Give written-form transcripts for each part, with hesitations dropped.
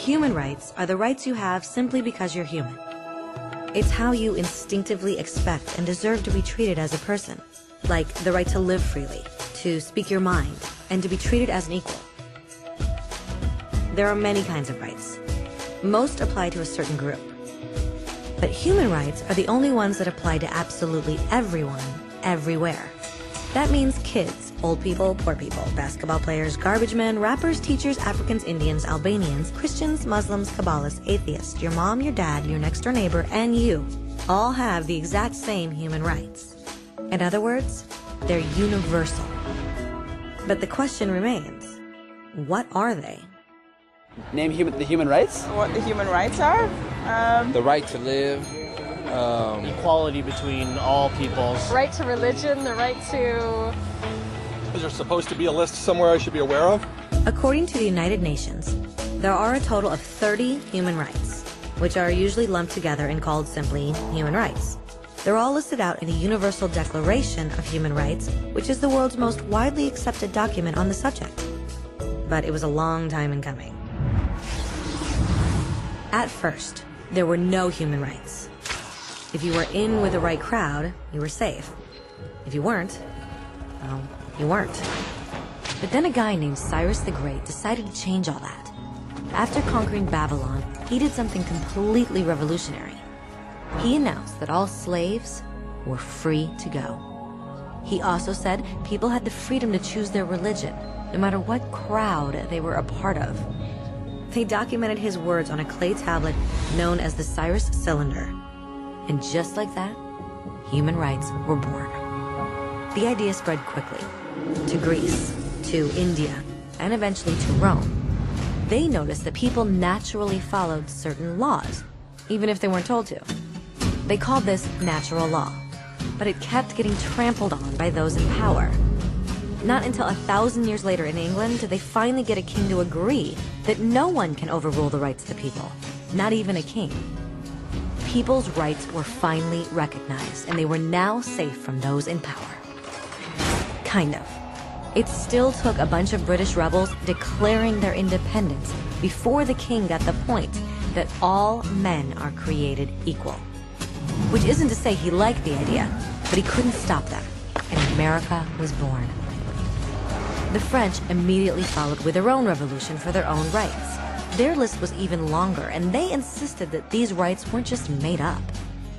Human rights are the rights you have simply because you're human. It's how you instinctively expect and deserve to be treated as a person, like the right to live freely, to speak your mind, and to be treated as an equal. There are many kinds of rights. Most apply to a certain group. But human rights are the only ones that apply to absolutely everyone, everywhere. That means kids, old people, poor people, basketball players, garbage men, rappers, teachers, Africans, Indians, Albanians, Christians, Muslims, Kabbalists, atheists, your mom, your dad, your next door neighbor, and you all have the exact same human rights. In other words, they're universal. But the question remains, what are they? Name the human rights? What the human rights are? The right to live. Equality between all peoples. Right to religion, the right to... Is there supposed to be a list somewhere I should be aware of? According to the United Nations, there are a total of 30 human rights, which are usually lumped together and called simply human rights. They're all listed out in the Universal Declaration of Human Rights, which is the world's most widely accepted document on the subject. But it was a long time in coming. At first, there were no human rights. If you were in with the right crowd, you were safe. If you weren't, well, you weren't. But then a guy named Cyrus the Great decided to change all that. After conquering Babylon, he did something completely revolutionary. He announced that all slaves were free to go. He also said people had the freedom to choose their religion, no matter what crowd they were a part of. They documented his words on a clay tablet known as the Cyrus Cylinder. And just like that, human rights were born. The idea spread quickly to Greece, to India, and eventually to Rome. They noticed that people naturally followed certain laws, even if they weren't told to. They called this natural law, but it kept getting trampled on by those in power. Not until 1,000 years later in England did they finally get a king to agree that no one can overrule the rights of the people, not even a king. People's rights were finally recognized, and they were now safe from those in power. Kind of. It still took a bunch of British rebels declaring their independence before the king got the point that all men are created equal. Which isn't to say he liked the idea, but he couldn't stop them, and America was born. The French immediately followed with their own revolution for their own rights. Their list was even longer, and they insisted that these rights weren't just made up.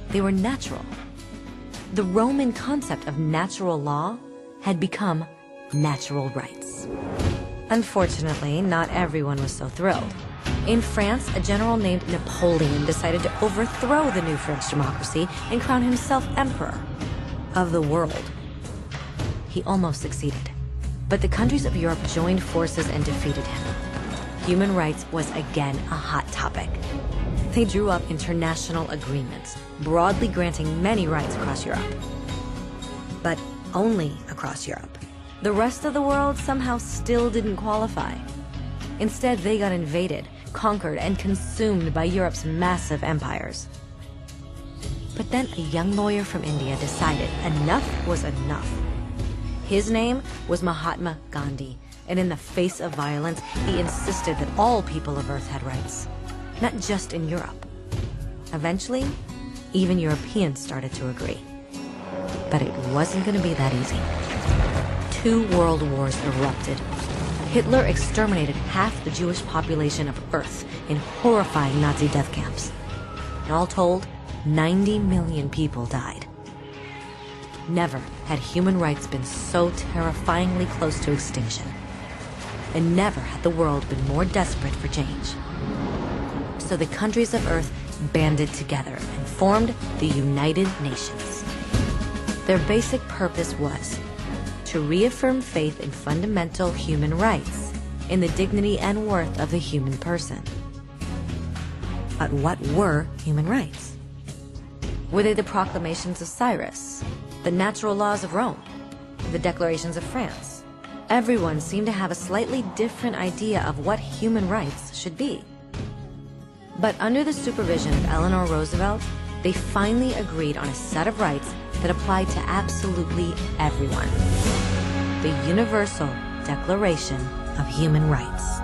They were natural. The Roman concept of natural law had become natural rights. Unfortunately, not everyone was so thrilled. In France, a general named Napoleon decided to overthrow the new French democracy and crown himself emperor of the world. He almost succeeded, but the countries of Europe joined forces and defeated him. Human rights was again a hot topic. They drew up international agreements, broadly granting many rights across Europe. But only across Europe. The rest of the world somehow still didn't qualify. Instead, they got invaded, conquered, and consumed by Europe's massive empires. But then a young lawyer from India decided enough was enough. His name was Mahatma Gandhi, and in the face of violence, he insisted that all people of Earth had rights, not just in Europe. Eventually, even Europeans started to agree. But it wasn't going to be that easy. 2 world wars erupted. Hitler exterminated half the Jewish population of Earth in horrifying Nazi death camps. And all told, 90 million people died. Never had human rights been so terrifyingly close to extinction. And never had the world been more desperate for change. So the countries of Earth banded together and formed the United Nations. Their basic purpose was to reaffirm faith in fundamental human rights, in the dignity and worth of the human person. But what were human rights? Were they the proclamations of Cyrus, the natural laws of Rome, the declarations of France? Everyone seemed to have a slightly different idea of what human rights should be. But under the supervision of Eleanor Roosevelt, they finally agreed on a set of rights that applied to absolutely everyone. The Universal Declaration of Human Rights.